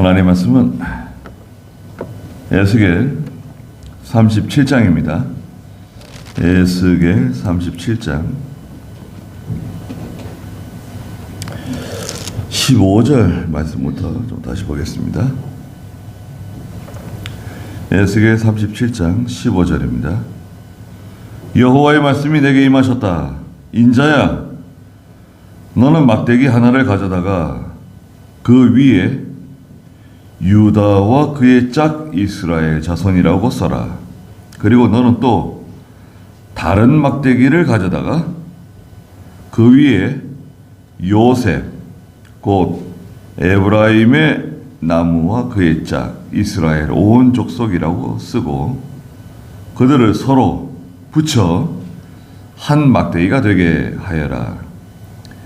하나님의 말씀은 에스겔 37장입니다. 에스겔 37장 15절 말씀부터 좀 다시 보겠습니다. 에스겔 37장 15절입니다. 여호와의 말씀이 내게 임하셨다. 인자야, 너는 막대기 하나를 가져다가 그 위에 유다와 그의 짝 이스라엘 자손이라고 써라. 그리고 너는 또 다른 막대기를 가져다가 그 위에 요셉 곧 에브라임의 나무와 그의 짝 이스라엘 온 족속이라고 쓰고 그들을 서로 붙여 한 막대기가 되게 하여라.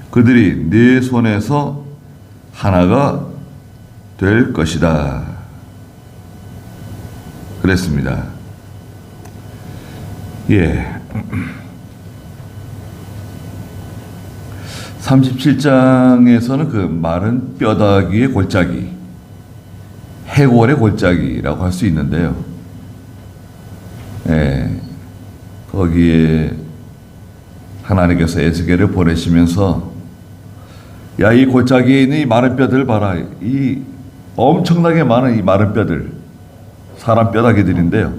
그들이 네 손에서 하나가 될 것이다. 그랬습니다. 예. 37장에서는 그 마른 뼈다귀의 골짜기, 해골의 골짜기라고 할 수 있는데요. 예. 거기에 하나님께서 에스겔을 보내시면서 야, 이 골짜기에 있는 이 마른 뼈들 봐라. 이 엄청나게 많은 이 마른 뼈들, 사람 뼈다귀들인데요.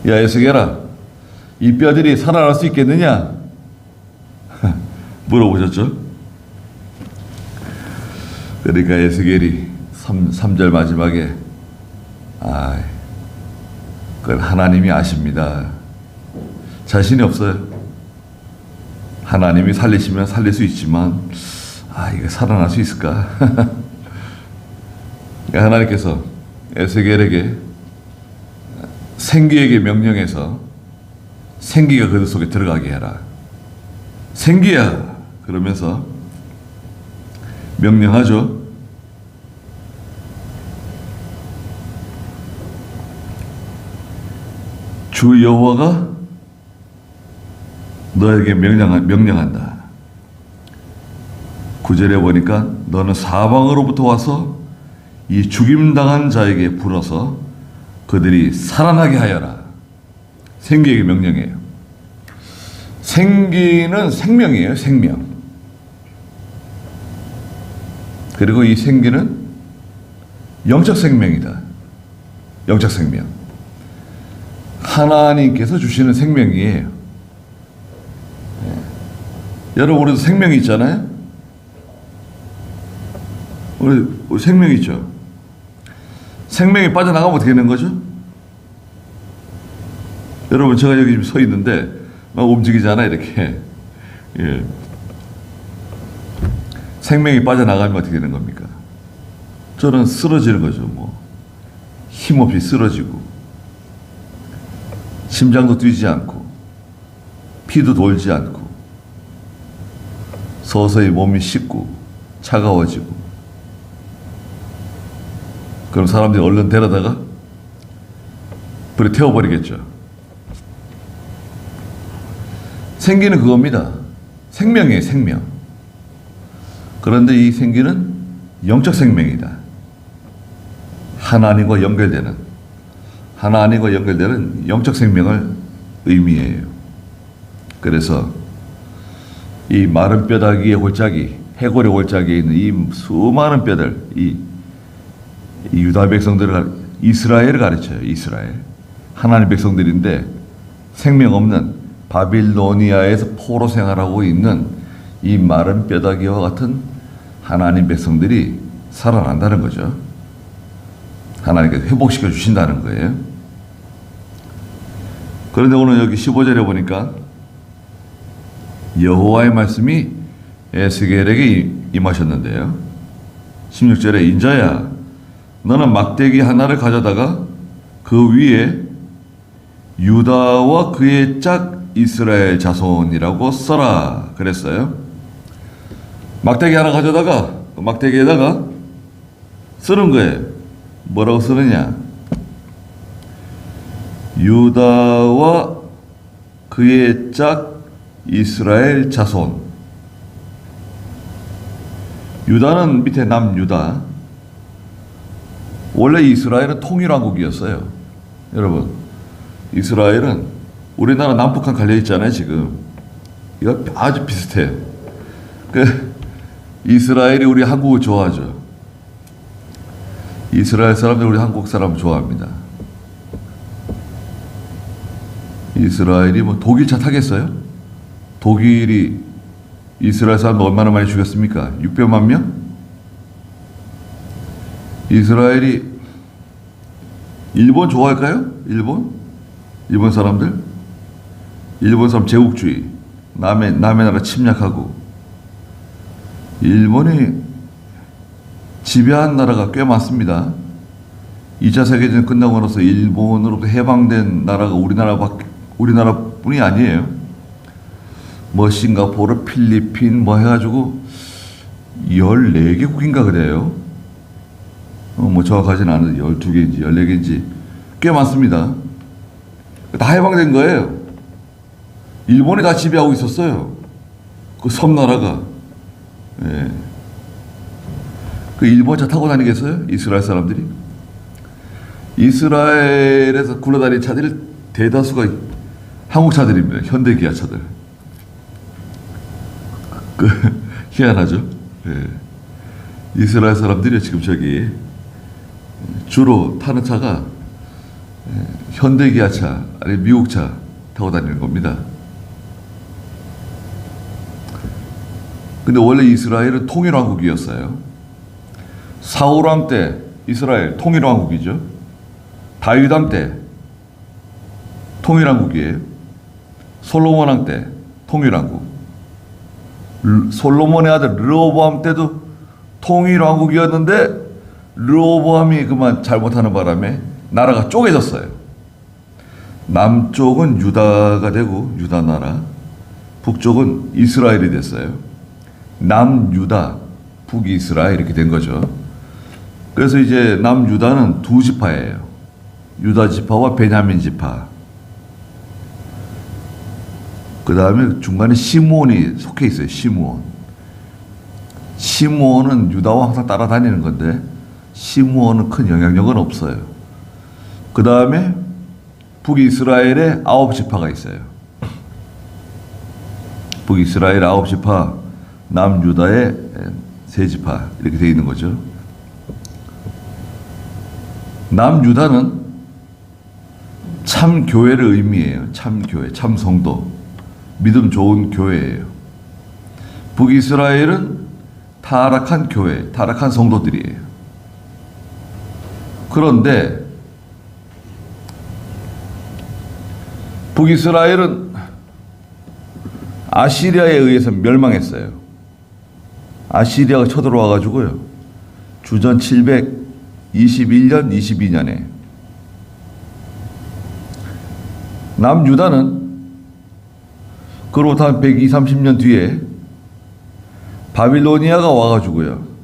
야, 에스겔아, 이 뼈들이 살아날 수 있겠느냐? 물어보셨죠? 그러니까 에스겔이 3절 마지막에 그건 하나님이 아십니다. 자신이 없어요. 하나님이 살리시면 살릴 수 있지만 이게 살아날 수 있을까? 하나님께서 에스겔에게 생기에게 명령해서 생기가 그들 속에 들어가게 해라. 생기야! 그러면서 명령하죠. 주 여호와가 너에게 명령한다. 9절에 보니까 너는 사방으로부터 와서 이 죽임당한 자에게 불어서 그들이 살아나게 하여라. 생기에게 명령해요. 생기는 생명이에요. 생명. 그리고 이 생기는 영적 생명이다. 영적 생명. 하나님께서 주시는 생명이에요. 여러분, 우리도 생명이 있잖아요. 우리 생명이 있죠. 생명이 빠져나가면 어떻게 되는 거죠? 여러분, 제가 여기 지금 서 있는데 막 움직이잖아요, 이렇게. 예. 생명이 빠져나가면 어떻게 되는 겁니까? 저는 쓰러지는 거죠. 뭐 힘없이 쓰러지고 심장도 뛰지 않고 피도 돌지 않고 서서히 몸이 식고 차가워지고. 그럼 사람들이 얼른 데려다가 불에 태워버리겠죠. 생기는 그겁니다. 생명이에요, 생명. 그런데 이 생기는 영적 생명이다. 하나님과 연결되는 영적 생명을 의미해요. 그래서 이 마른 뼈다귀의 골짜기, 해골의 골짜기에 있는 이 수많은 뼈들, 이 유다 백성들을, 이스라엘을 가르쳐요. 이스라엘. 하나님 백성들인데 생명 없는 바빌로니아에서 포로 생활하고 있는 이 마른 뼈다귀와 같은 하나님 백성들이 살아난다는 거죠. 하나님께서 회복시켜 주신다는 거예요. 그런데 오늘 여기 15절에 보니까 여호와의 말씀이 에스겔에게 임하셨는데요. 16절에 인자야, 너는 막대기 하나를 가져다가 그 위에 유다와 그의 짝 이스라엘 자손이라고 써라. 그랬어요. 막대기 하나 가져다가 그 막대기에다가 쓰는 거예요. 뭐라고 쓰느냐? 유다와 그의 짝 이스라엘 자손. 유다는 밑에 남유다, 원래 이스라엘은 통일왕국이었어요. 여러분, 이스라엘은 우리나라 남북한 갈려 있잖아요, 지금. 이거 아주 비슷해요. 이스라엘이 우리 한국을 좋아하죠. 이스라엘 사람들 우리 한국 사람 좋아합니다. 이스라엘이 뭐 독일차 타겠어요? 독일이 이스라엘 사람들 얼마나 많이 죽였습니까? 600만 명? 이스라엘이 일본 좋아할까요? 일본? 일본 사람들? 일본 사람 제국주의. 남의 나라 침략하고. 일본이 지배한 나라가 꽤 많습니다. 2차 세계대전 끝나고 나서 일본으로부터 해방된 나라가 우리나라뿐이 아니에요. 뭐 싱가포르, 필리핀 뭐 해가지고 14개국인가 그래요. 뭐 정확하진 않은데 12개인지 14개인지 꽤 많습니다. 다 해방된 거예요. 일본이 다 지배하고 있었어요. 그 섬나라가. 예. 그 일본차 타고 다니겠어요? 이스라엘 사람들이? 이스라엘에서 굴러다니는 차들이 대다수가 한국 차들입니다. 현대 기아차들. 희한하죠? 예. 이스라엘 사람들이 지금 저기 주로 타는 차가 현대 기아차, 아니 미국 차 타고 다니는 겁니다. 근데 원래 이스라엘은 통일왕국이었어요. 사울왕 때 이스라엘 통일왕국이죠. 다윗왕 때 통일왕국이에요. 솔로몬왕 때 통일왕국. 솔로몬의 아들 르호보암 때도 통일왕국이었는데 르호보암이 그만 잘못하는 바람에 나라가 쪼개졌어요. 남쪽은 유다가 되고 유다 나라, 북쪽은 이스라엘이 됐어요. 남유다, 북이스라엘 이렇게 된 거죠. 그래서 이제 남유다는 두 지파예요. 유다 지파와 베냐민 지파. 그 다음에 중간에 시므온이 속해 있어요. 시므온. 시므온은 유다와 항상 따라다니는 건데 시므온은 큰 영향력은 없어요. 그 다음에 북이스라엘에 9지파가 있어요. 북이스라엘 9지파, 남유다의 3지파 이렇게 되어 있는 거죠. 남유다는 참 교회를 의미해요. 참 교회, 참 성도, 믿음 좋은 교회예요. 북이스라엘은 타락한 교회, 타락한 성도들이에요. 그런데 북이스라엘은 아시리아에 의해서 멸망했어요. 아시리아가 쳐들어와 가지고요. 주전 721년, 22년에 남유다는 그로부터 한 120, 30년 뒤에 바빌로니아가 와가지고요.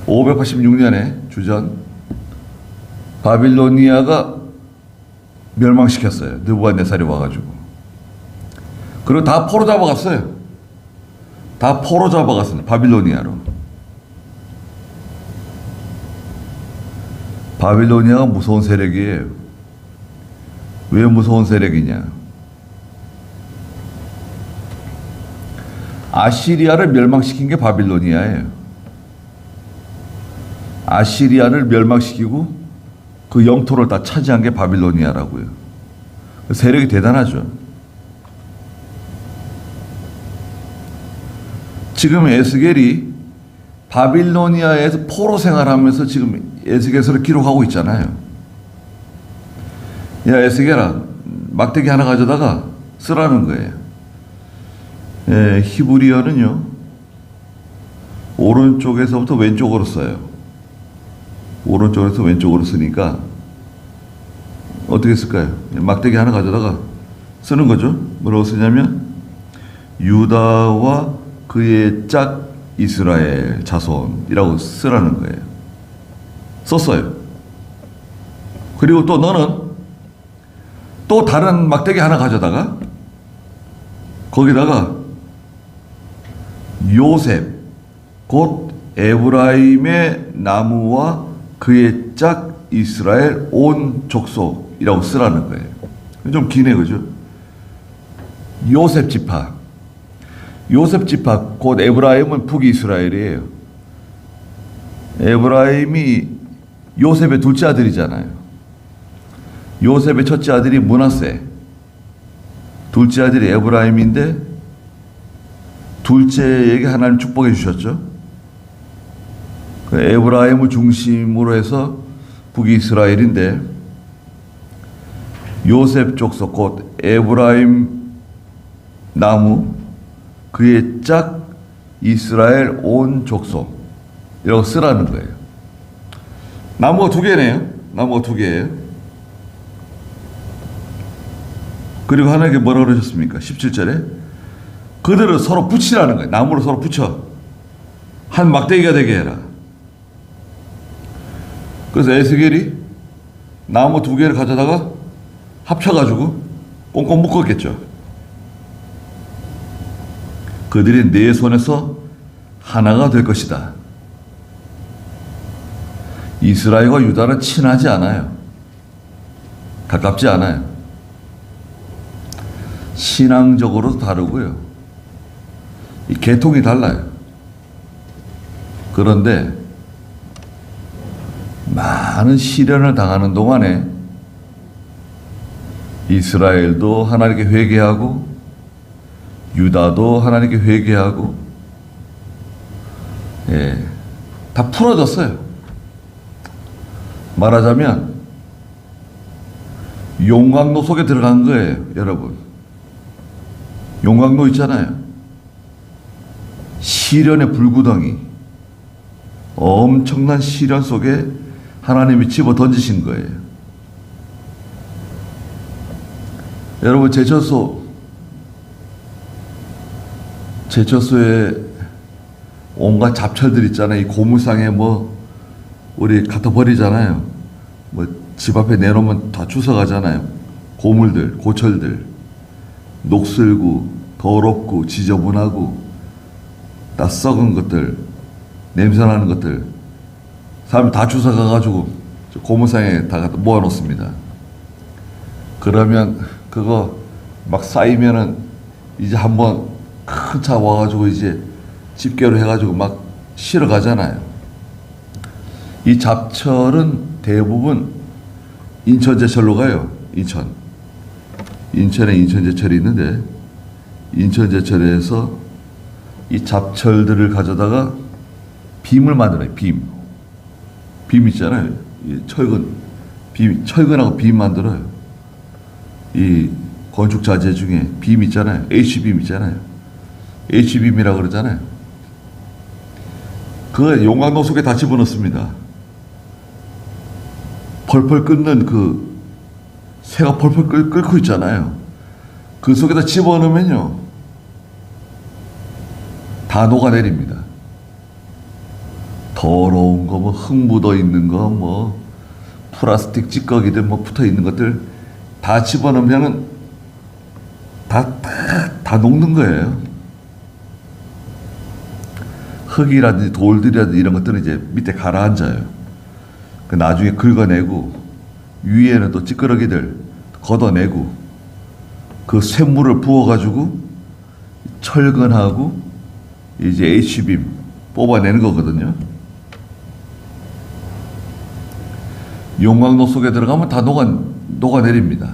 586년에 주전 바빌로니아가 멸망시켰어요. 느부갓네살이 와가지고. 그리고 다 포로 잡아갔어요. 다 포로 잡아갔어요. 바빌로니아로. 바빌로니아가 무서운 세력이에요. 왜 무서운 세력이냐? 아시리아를 멸망시킨 게 바빌로니아예요. 아시리아를 멸망시키고 그 영토를 다 차지한 게 바빌로니아라고요. 세력이 대단하죠. 지금 에스겔이 바빌로니아에서 포로 생활하면서 지금 에스겔서를 기록하고 있잖아요. 야, 에스겔아, 막대기 하나 가져다가 쓰라는 거예요. 예, 히브리어는요, 오른쪽에서부터 왼쪽으로 써요. 오른쪽에서 왼쪽으로 쓰니까 어떻게 쓸까요? 막대기 하나 가져다가 쓰는 거죠. 뭐라고 쓰냐면 유다와 그의 짝 이스라엘 자손이라고 쓰라는 거예요. 썼어요. 그리고 또 너는 또 다른 막대기 하나 가져다가 거기다가 요셉 곧 에브라임의 나무와 그의 짝 이스라엘 온 족속이라고 쓰라는 거예요. 좀 기네, 그죠? 요셉 지파. 요셉 지파, 곧 에브라임은 북이스라엘이에요. 에브라임이 요셉의 둘째 아들이잖아요. 요셉의 첫째 아들이 므낫세, 둘째 아들이 에브라임인데 둘째에게 하나님 축복해 주셨죠. 에브라임을 중심으로 해서 북이스라엘인데 요셉 족속 곧 에브라임 나무 그의 짝 이스라엘 온 족속 이라고 쓰라는 거예요. 나무가 두 개네요. 나무가 두 개예요. 그리고 하나님께 뭐라 그러셨습니까? 17절에 그들을 서로 붙이라는 거예요. 나무를 서로 붙여 한 막대기가 되게 해라. 그래서 에스겔이 나무 두 개를 가져다가 합쳐가지고 꽁꽁 묶었겠죠. 그들이 내 손에서 하나가 될 것이다. 이스라엘과 유다는 친하지 않아요. 가깝지 않아요. 신앙적으로도 다르고요. 이 계통이 달라요. 그런데 많은 시련을 당하는 동안에 이스라엘도 하나님께 회개하고 유다도 하나님께 회개하고 다 풀어졌어요. 말하자면 용광로 속에 들어간 거예요, 여러분. 용광로 있잖아요. 시련의 불구덩이, 엄청난 시련 속에 하나님이 집어 던지신 거예요. 여러분, 제처소에 온갖 잡철들 있잖아요. 이 고물상에 우리 갖다 버리잖아요. 집 앞에 내놓으면 다 주워가잖아요. 고물들, 고철들, 녹슬고, 더럽고, 지저분하고, 다 썩은 것들, 냄새나는 것들, 사람이 다 주워가가지고 고물상에 다 갖다 모아놓습니다. 그러면 그거 막 쌓이면은 이제 한번 큰 차 와가지고 이제 집게로 해가지고 막 실어 가잖아요. 이 잡철은 대부분 인천제철로 가요. 인천에 인천제철이 있는데 인천제철에서 이 잡철들을 가져다가 빔을 만들어요. 빔 있잖아요. 이 철근하고 빔 만들어요. 이 건축 자재 중에 빔 있잖아요. H빔 있잖아요. H빔이라고 그러잖아요. 그 용광로 속에 다 집어넣습니다. 펄펄 끓는 그 새가 펄펄 끓고 있잖아요. 그 속에다 집어넣으면요 다 녹아내립니다. 더러운 거, 흙 묻어 있는 거, 플라스틱 찌꺼기들 붙어 있는 것들 다 집어넣으면은 다 녹는 거예요. 흙이라든지 돌들이라든지 이런 것들은 이제 밑에 가라앉아요. 그 나중에 긁어내고 위에는 또 찌끄러기들 걷어내고 그 쇳물을 부어가지고 철근하고 이제 H빔 뽑아내는 거거든요. 용광로 속에 들어가면 다 녹아내립니다.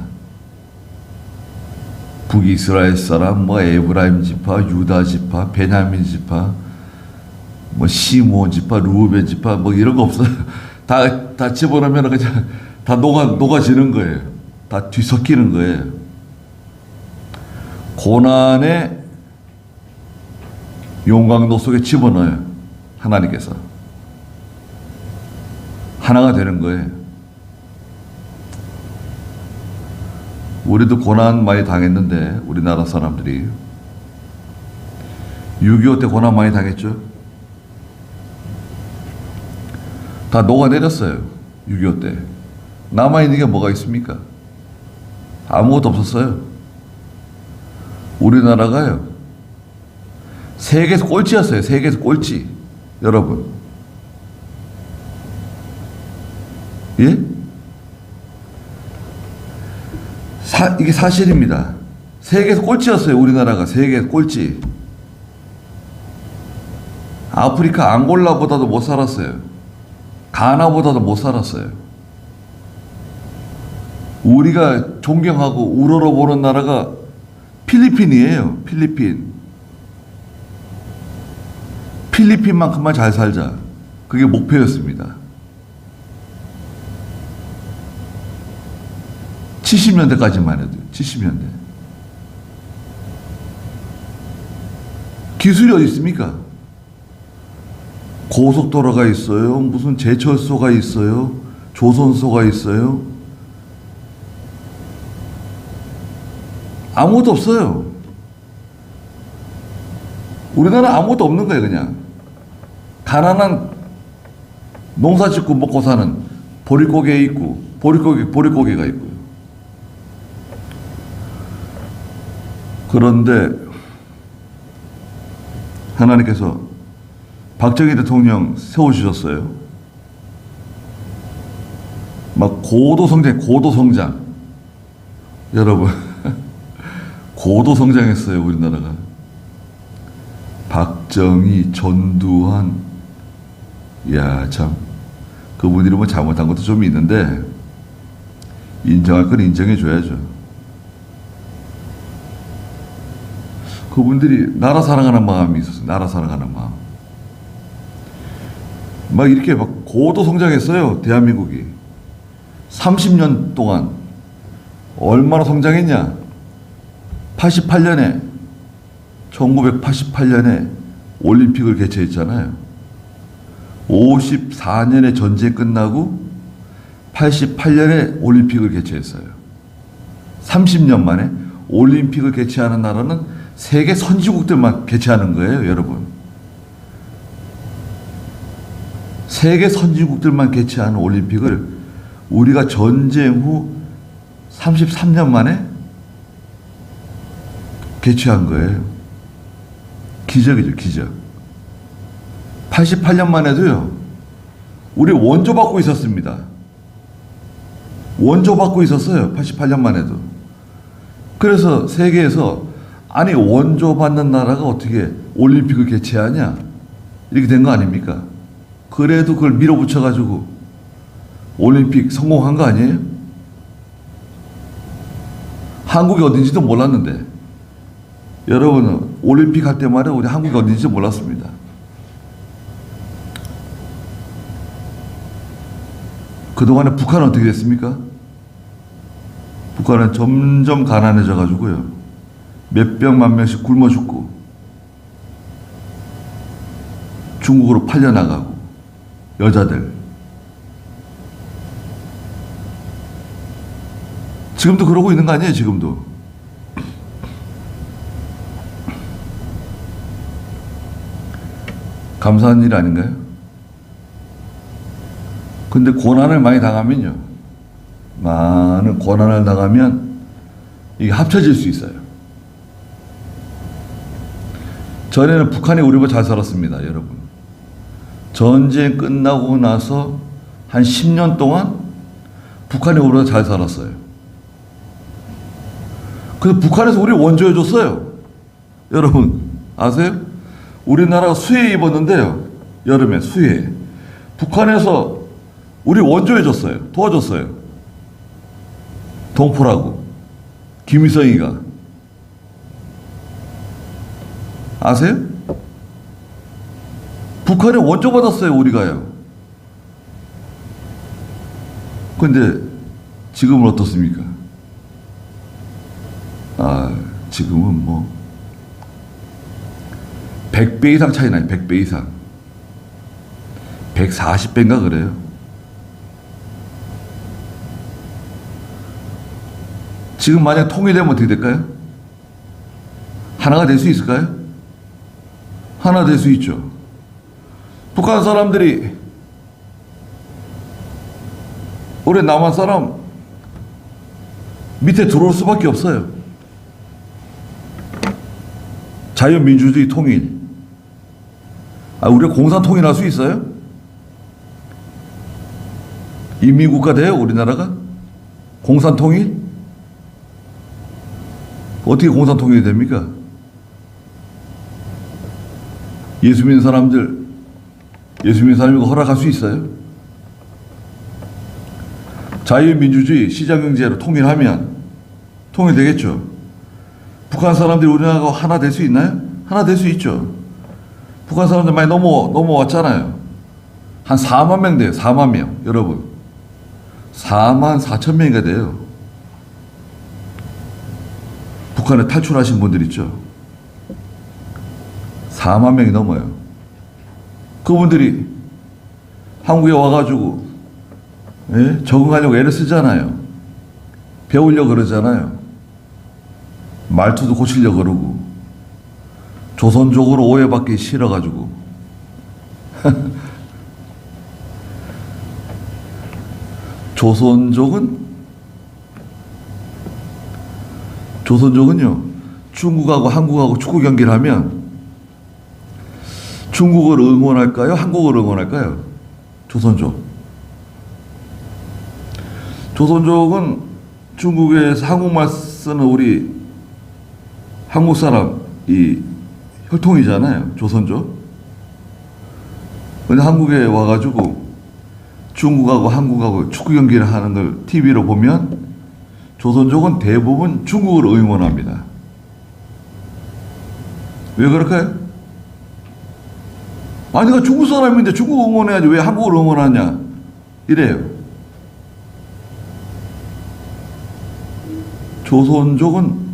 북이스라엘 사람, 에브라임 지파, 유다 지파, 베냐민 지파, 시므온 지파, 루벤 지파, 이런 거 없어요. 다 집어넣으면 그냥 다 녹아지는 거예요. 다 뒤섞이는 거예요. 고난의 용광로 속에 집어넣어요. 하나님께서. 하나가 되는 거예요. 우리도 고난 많이 당했는데, 우리나라 사람들이. 6.25 때 고난 많이 당했죠? 다 녹아내렸어요. 6.25 때. 남아있는 게 뭐가 있습니까? 아무것도 없었어요. 우리나라가요. 세계에서 꼴찌였어요. 세계에서 꼴찌. 여러분. 예? 이게 사실입니다. 세계에서 꼴찌였어요. 우리나라가 세계에서 꼴찌. 아프리카 앙골라보다도 못 살았어요. 가나보다도 못 살았어요. 우리가 존경하고 우러러보는 나라가 필리핀이에요. 필리핀. 필리핀만큼만 잘 살자. 그게 목표였습니다. 70년대까지만 해도 70년대. 기술이 어디 있습니까? 고속도로가 있어요. 무슨 제철소가 있어요. 조선소가 있어요. 아무것도 없어요. 우리나라 아무것도 없는 거예요. 그냥 가난한 농사 짓고 먹고 사는 보릿고개 있고 보릿고개가 있고요. 그런데 하나님께서 박정희 대통령 세워주셨어요. 막 고도성장. 여러분, 고도성장했어요, 우리나라가. 박정희, 전두환, 야, 참. 그분들이 뭐 잘못한 것도 좀 있는데, 인정할 건 인정해줘야죠. 그분들이 나라 사랑하는 마음이 있었어요. 나라 사랑하는 마음. 막 이렇게 막 고도 성장했어요. 대한민국이. 30년 동안 얼마나 성장했냐. 1988년에 올림픽을 개최했잖아요. 54년에 전쟁 끝나고 88년에 올림픽을 개최했어요. 30년 만에 올림픽을 개최하는 나라는 세계 선진국들만 개최하는 거예요, 여러분. 세계 선진국들만 개최하는 올림픽을 우리가 전쟁 후 33년 만에 개최한 거예요. 기적이죠, 기적. 88년만 해도요, 우리 원조 받고 있었습니다. 원조 받고 있었어요, 88년만 해도. 그래서 세계에서 아니 원조 받는 나라가 어떻게 올림픽을 개최하냐 이렇게 된 거 아닙니까? 그래도 그걸 밀어붙여가지고 올림픽 성공한 거 아니에요? 한국이 어딘지도 몰랐는데 여러분은 올림픽 할 때마다 우리 한국이 어딘지 몰랐습니다. 그동안에 북한은 어떻게 됐습니까? 북한은 점점 가난해져 가지고요. 몇백만 명씩 굶어 죽고 중국으로 팔려나가고 여자들 지금도 그러고 있는 거 아니에요? 지금도. 감사한 일 아닌가요? 근데 고난을 많이 당하면요, 많은 고난을 당하면 이게 합쳐질 수 있어요. 전에는 북한이 우리보다 잘 살았습니다, 여러분. 전쟁 끝나고 나서 한 10년 동안 북한이 우리보다 잘 살았어요. 그래서 북한에서 우리 원조해줬어요. 여러분 아세요? 우리나라가 수해 입었는데요, 여름에 수해. 북한에서 우리 원조해줬어요. 도와줬어요. 동포라고. 김일성이가. 아세요? 북한에 원조 받았어요, 우리가요. 근데 지금은 어떻습니까? 지금은 뭐 100배 이상 차이 나요. 100배 이상. 140배인가 그래요. 지금 만약 통일되면 어떻게 될까요? 하나가 될 수 있을까요? 하나 될 수 있죠. 북한 사람들이 우리 남한 사람 밑에 들어올 수밖에 없어요. 자유민주주의 통일. 우리가 공산통일할 수 있어요? 인민국가 돼요, 우리나라가? 공산통일? 어떻게 공산통일이 됩니까? 예수 믿는 사람들, 예수 믿는 사람이 허락할 수 있어요? 자유민주주의, 시장경제로 통일하면 통일되겠죠. 북한 사람들이 우리나라가 하나 될 수 있나요? 하나 될 수 있죠. 북한 사람들 많이 넘어왔잖아요. 한 4만 명 돼요. 4만 명. 여러분. 4만 4천 명이가 돼요. 북한에 탈출하신 분들 있죠. 4만 명이 넘어요. 그분들이 한국에 와가지고 적응하려고 애를 쓰잖아요. 배우려고 그러잖아요. 말투도 고치려고 그러고 조선족으로 오해받기 싫어가지고 조선족은요 중국하고 한국하고 축구 경기를 하면 중국을 응원할까요? 한국을 응원할까요? 조선족은 중국에서 한국말 쓰는 우리 한국 사람 이 혈통이잖아요. 조선족. 근데 한국에 와가지고 중국하고 한국하고 축구 경기를 하는 걸 TV로 보면 조선족은 대부분 중국을 응원합니다. 왜 그럴까요? 아니, 내가 중국 사람인데 중국 응원해야지 왜 한국을 응원하냐? 이래요. 조선족은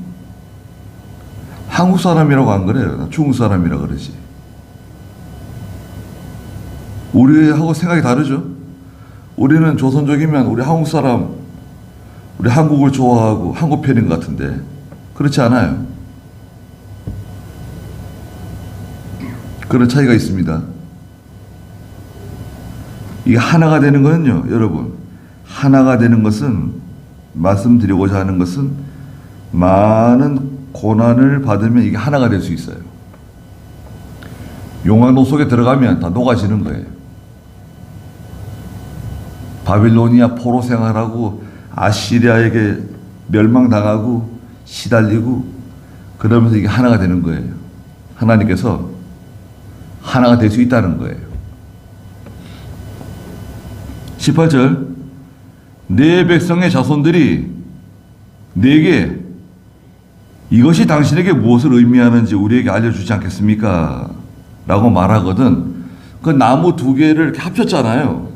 한국 사람이라고 안 그래요. 중국 사람이라고 그러지. 우리하고 생각이 다르죠. 우리는 조선족이면 우리 한국 사람, 우리 한국을 좋아하고 한국 편인 것 같은데 그렇지 않아요. 그런 차이가 있습니다. 이게 하나가 되는 거는요, 여러분. 하나가 되는 것은, 말씀드리고자 하는 것은 많은 고난을 받으면 이게 하나가 될 수 있어요. 용광로 속에 들어가면 다 녹아지는 거예요. 바빌로니아 포로 생활하고 아시리아에게 멸망당하고 시달리고 그러면서 이게 하나가 되는 거예요. 하나님께서 하나가 될 수 있다는 거예요. 18절 내 백성의 자손들이 내게 이것이 당신에게 무엇을 의미하는지 우리에게 알려주지 않겠습니까? 라고 말하거든. 그 나무 두 개를 이렇게 합쳤잖아요.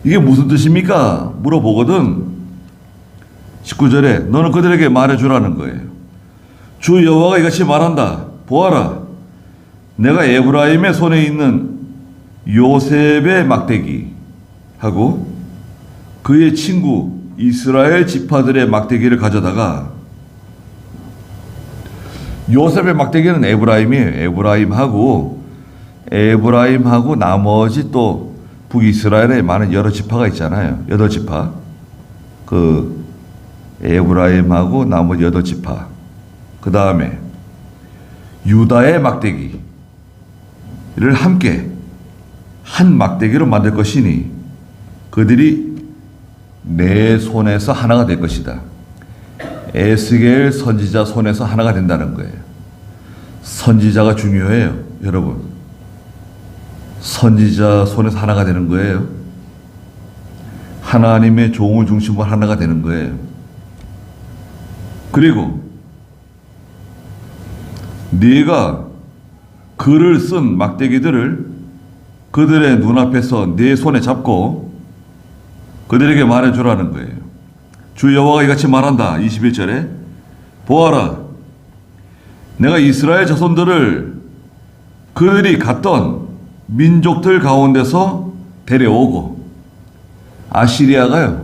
이게 무슨 뜻입니까? 물어보거든. 19절에 너는 그들에게 말해주라는 거예요. 주 여호와가 이같이 말한다. 보아라. 내가 에브라임의 손에 있는 요셉의 막대기 하고 그의 친구 이스라엘 지파들의 막대기를 가져다가 요셉의 막대기는 에브라임이에요. 에브라임하고 나머지 또 북이스라엘에 많은 여러 지파가 있잖아요. 8지파. 그 에브라임하고 나머지 8지파. 그 다음에 유다의 막대기를 함께 한 막대기로 만들 것이니 그들이 내 손에서 하나가 될 것이다. 에스겔 선지자 손에서 하나가 된다는 거예요. 선지자가 중요해요, 여러분. 선지자 손에서 하나가 되는 거예요. 하나님의 종을 중심으로 하나가 되는 거예요. 그리고 네가 글을 쓴 막대기들을 그들의 눈앞에서 네 손에 잡고 그들에게 말해주라는 거예요. 주 여호와가 이같이 말한다. 21절에 보아라. 내가 이스라엘 자손들을 그들이 갔던 민족들 가운데서 데려오고 아시리아가요.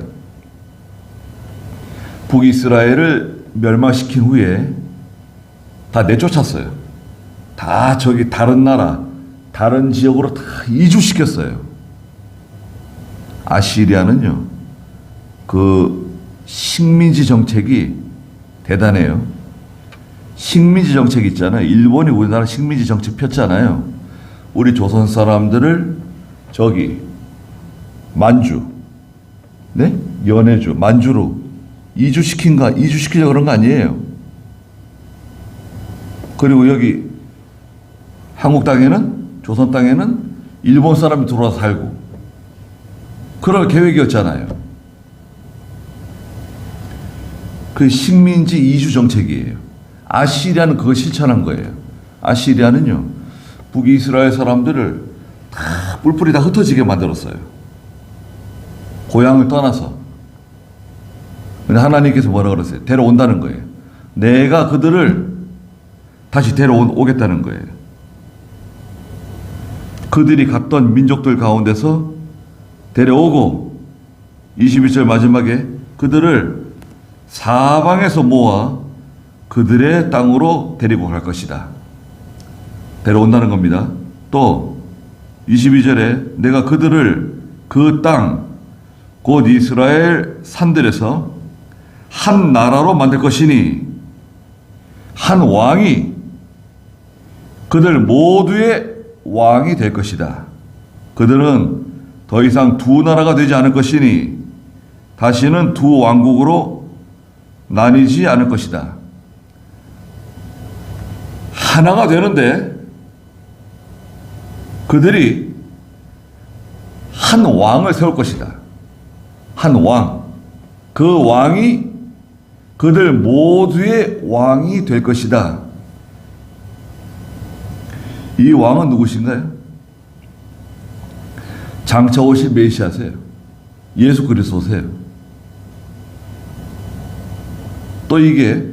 북이스라엘을 멸망시킨 후에 다 내쫓았어요. 다 저기 다른 나라, 다른 지역으로 다 이주시켰어요. 아시리아는요, 그 식민지 정책이 대단해요. 식민지 정책 있잖아요. 일본이 우리나라 식민지 정책 폈잖아요. 우리 조선 사람들을 저기 만주, 네? 연해주, 만주로 이주시키려고 그런 거 아니에요. 그리고 여기 한국 땅에는, 조선 땅에는 일본 사람이 들어와서 살고 그럴 계획이었잖아요. 그 식민지 이주 정책이에요. 아시리아는 그걸 실천한 거예요. 아시리아는요, 북이스라엘 사람들을 다 뿔뿔이 다 흩어지게 만들었어요. 고향을 떠나서. 근데 하나님께서 뭐라 그러세요? 데려온다는 거예요. 내가 그들을 다시 데려오겠다는 거예요. 그들이 갔던 민족들 가운데서 데려오고 21절 마지막에 그들을 사방에서 모아 그들의 땅으로 데리고 갈 것이다. 데려온다는 겁니다. 또 22절에 내가 그들을 그 땅, 곧 이스라엘 산들에서 한 나라로 만들 것이니 한 왕이 그들 모두의 왕이 될 것이다. 그들은 더 이상 두 나라가 되지 않을 것이니 다시는 두 왕국으로 나뉘지 않을 것이다. 하나가 되는데 그들이 한 왕을 세울 것이다. 한 왕. 그 왕이 그들 모두의 왕이 될 것이다. 이 왕은 누구신가요? 장차 오실 메시아세요. 예수 그리스도세요. 또 이게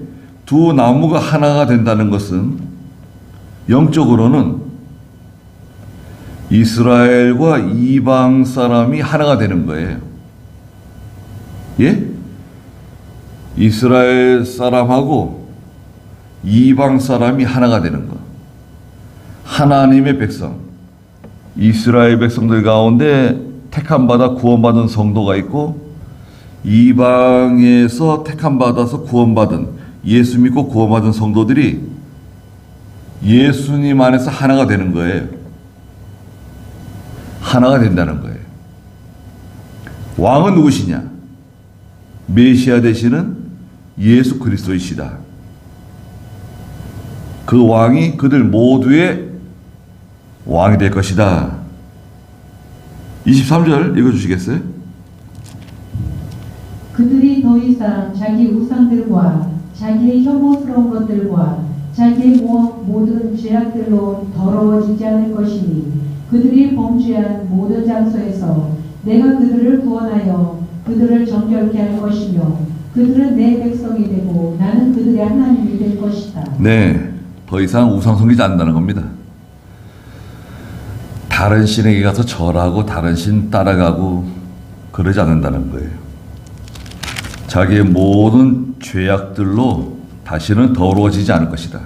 두 나무가 하나가 된다는 것은 영적으로는 이스라엘과 이방 사람이 하나가 되는 거예요. 예? 이스라엘 사람하고 이방 사람이 하나가 되는 것. 하나님의 백성, 이스라엘 백성들 가운데 택함받아 구원받은 성도가 있고 이방에서 택함받아서 구원받은, 예수 믿고 구원받은 성도들이 예수님 안에서 하나가 되는 거예요. 하나가 된다는 거예요. 왕은 누구시냐? 메시아 되시는 예수 그리스도이시다. 그 왕이 그들 모두의 왕이 될 것이다. 23절 읽어주시겠어요? 그들이 더 이상 자기 우상들과 자기의 혐오스러운 것들과 자기의 모든 죄악들로 더러워지지 않을 것이니 그들이 범죄한 모든 장소에서 내가 그들을 구원하여 그들을 정결케 할 것이며 그들은 내 백성이 되고 나는 그들의 하나님이 될 것이다. 네, 더 이상 우상 섬기지 않는다는 겁니다. 다른 신에게 가서 절하고 다른 신 따라가고 그러지 않는다는 거예요. 자기의 모든 죄악들로 다시는 더러워지지 않을 것이다.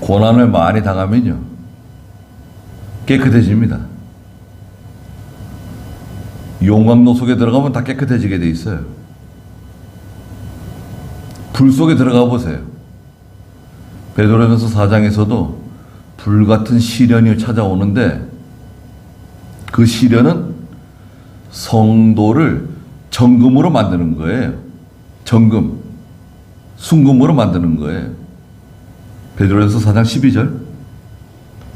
고난을 많이 당하면요, 깨끗해집니다. 용광로 속에 들어가면 다 깨끗해지게 돼 있어요. 불 속에 들어가 보세요. 베드로전서 4장에서도 불같은 시련이 찾아오는데 그 시련은 성도를 정금으로 만드는 거예요. 정금, 순금으로 만드는 거예요. 베드로전서 4장 12절.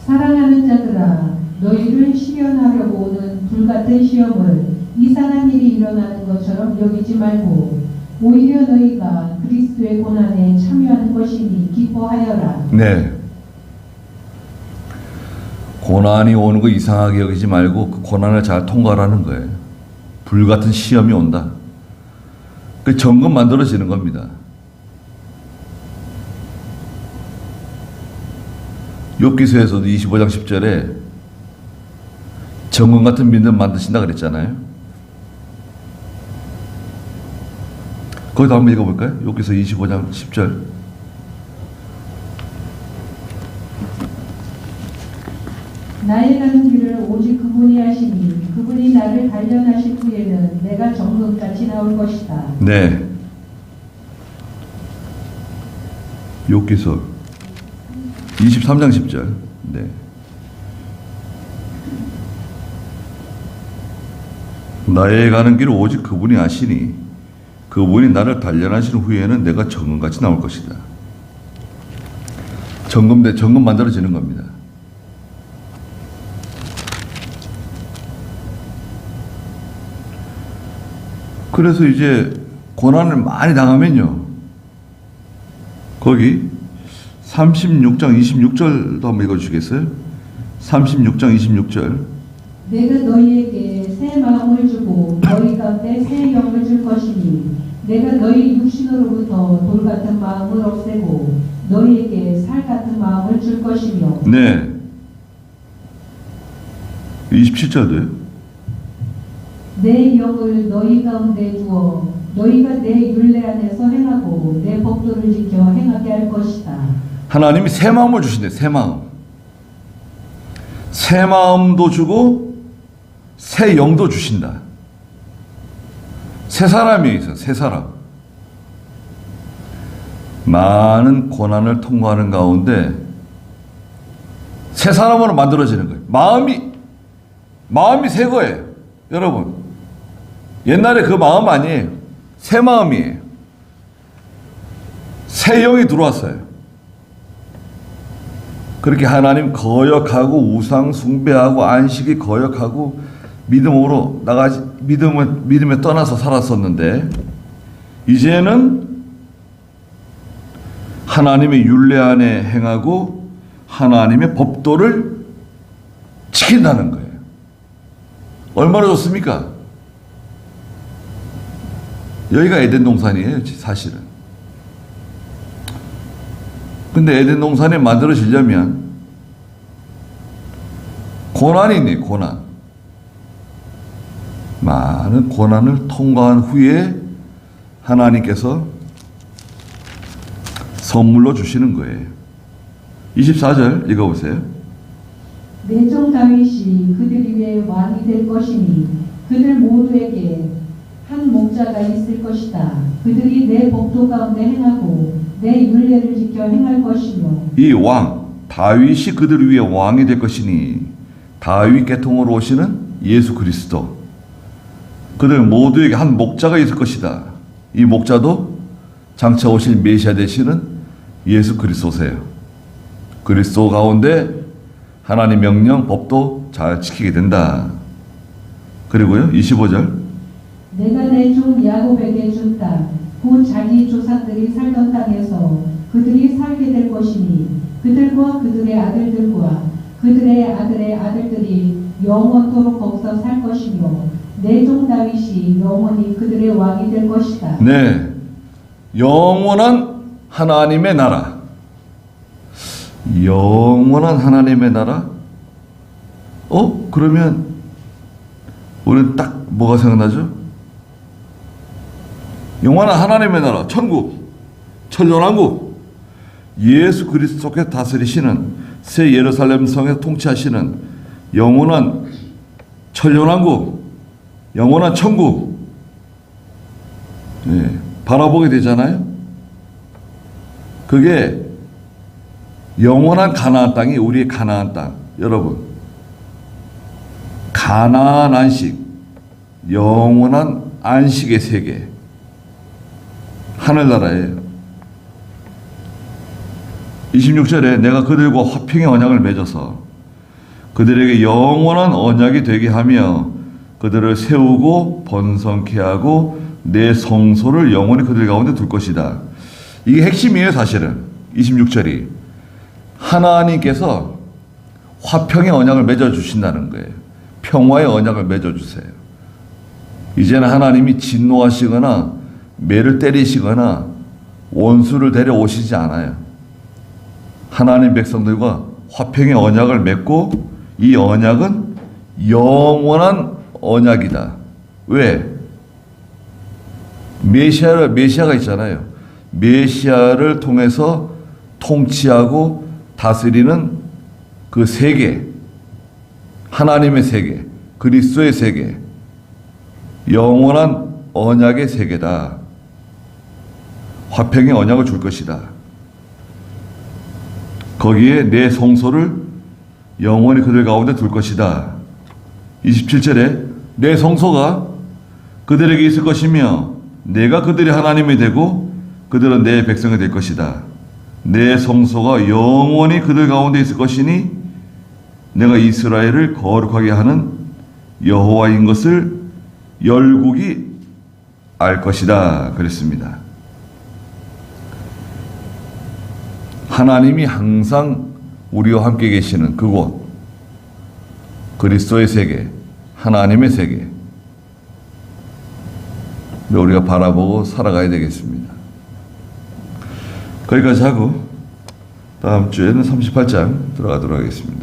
사랑하는 자들아, 너희를 시련하려고 오는 불같은 시험을 이상한 일이 일어나는 것처럼 여기지 말고 오히려 너희가 그리스도의 고난에 참여하는 것이니 기뻐하여라. 네. 고난이 오는 거 이상하게 여기지 말고 그 고난을 잘 통과하라는 거예요. 불같은 시험이 온다. 그 정금 만들어지는 겁니다. 욥기서에서도 25장 10절에 정금 같은 믿음 만드신다 그랬잖아요. 거기도 한번 읽어볼까요? 욥기서 25장 10절. 나의 가는 길을 오직 그분이 하시니 그분이 나를 단련하실 후에는 내가 정금같이 나올 것이다. 네. 욥기서 23장 10절. 네. 나의 가는 길을 오직 그분이 아시니 그분이 나를 단련하신 후에는 내가 정금같이 나올 것이다. 정금 만들어지는 겁니다. 그래서 이제 고난을 많이 당하면요, 거기 36장 26절도 한번 읽어주시겠어요? 36장 26절. 내가 너희에게 새 마음을 주고 너희 가운데 새 영을 줄 것이니 내가 너희 육신으로부터 돌 같은 마음을 없애고 너희에게 살 같은 마음을 줄 것이며. 네. 27절도요. 내 영을 너희 가운데 두어 너희가 내 율례 안에서 행하고 내 법도를 지켜 행하게 할 것이다. 하나님이 새 마음을 주신대. 새 마음. 새 마음도 주고 새 영도 주신다. 새 사람이 있어. 새 사람. 많은 고난을 통과하는 가운데 새 사람으로 만들어지는 거예요. 마음이 새 거예요. 여러분, 옛날에 그 마음 아니에요. 새 마음이에요. 새 영이 들어왔어요. 그렇게 하나님 거역하고 우상 숭배하고 안식이 거역하고 믿음으로 나가지 믿음에 떠나서 살았었는데 이제는 하나님의 율례 안에 행하고 하나님의 법도를 지킨다는 거예요. 얼마나 좋습니까? 여기가 에덴 동산이에요, 사실은. 근데 에덴 동산이 만들어지려면 고난이 있네, 고난. 많은 고난을 통과한 후에 하나님께서 선물로 주시는 거예요. 24절 읽어보세요. 내 종 다윗이 그들 위에 왕이 될 것이니 그들 모두에게 한 목자가 있을 것이다. 그들이 내 법도 가운데 행하고 내 율례를 지켜 행할 것이며. 이 왕 다윗이 그들 위에 왕이 될 것이니 다윗 계통으로 오시는 예수 그리스도, 그들 모두에게 한 목자가 있을 것이다. 이 목자도 장차 오실 메시아 되시는 예수 그리스도세요. 그리스도 가운데 하나님 명령 법도 잘 지키게 된다. 그리고요 25절. 내가 내 종 야곱에게 준 땅, 곧 자기 조상들이 살던 땅에서 그들이 살게 될 것이니 그들과 그들의 아들들과 그들의 아들의 아들들이 영원토록 거기서 살 것이며 내 종 다윗이 영원히 그들의 왕이 될 것이다. 네, 영원한 하나님의 나라. 영원한 하나님의 나라? 그러면 우리는 딱 뭐가 생각나죠? 영원한 하나님의 나라, 천국, 천년왕국, 예수 그리스도께서 다스리시는 새 예루살렘 성에서 통치하시는 영원한 천년왕국, 영원한 천국, 네, 바라보게 되잖아요. 그게 영원한 가나안 땅이 우리의 가나안 땅. 여러분, 가나안 안식, 영원한 안식의 세계, 하늘나라예요. 26절에 내가 그들과 화평의 언약을 맺어서 그들에게 영원한 언약이 되게 하며 그들을 세우고 번성케 하고 내 성소를 영원히 그들 가운데 둘 것이다. 이게 핵심이에요, 사실은. 26절이 하나님께서 화평의 언약을 맺어주신다는 거예요. 평화의 언약을 맺어주세요. 이제는 하나님이 진노하시거나 매를 때리시거나 원수를 데려오시지 않아요. 하나님 백성들과 화평의 언약을 맺고 이 언약은 영원한 언약이다. 왜? 메시아가 있잖아요. 메시아를 통해서 통치하고 다스리는 그 세계, 하나님의 세계, 그리스도의 세계, 영원한 언약의 세계다. 화평의 언약을 줄 것이다. 거기에 내 성소를 영원히 그들 가운데 둘 것이다. 27절에 내 성소가 그들에게 있을 것이며 내가 그들의 하나님이 되고 그들은 내 백성이 될 것이다. 내 성소가 영원히 그들 가운데 있을 것이니 내가 이스라엘을 거룩하게 하는 여호와인 것을 열국이 알 것이다. 그랬습니다. 하나님이 항상 우리와 함께 계시는 그곳, 그리스도의 세계, 하나님의 세계, 우리가 바라보고 살아가야 되겠습니다. 거기까지 하고 다음 주에는 38장 들어가도록 하겠습니다.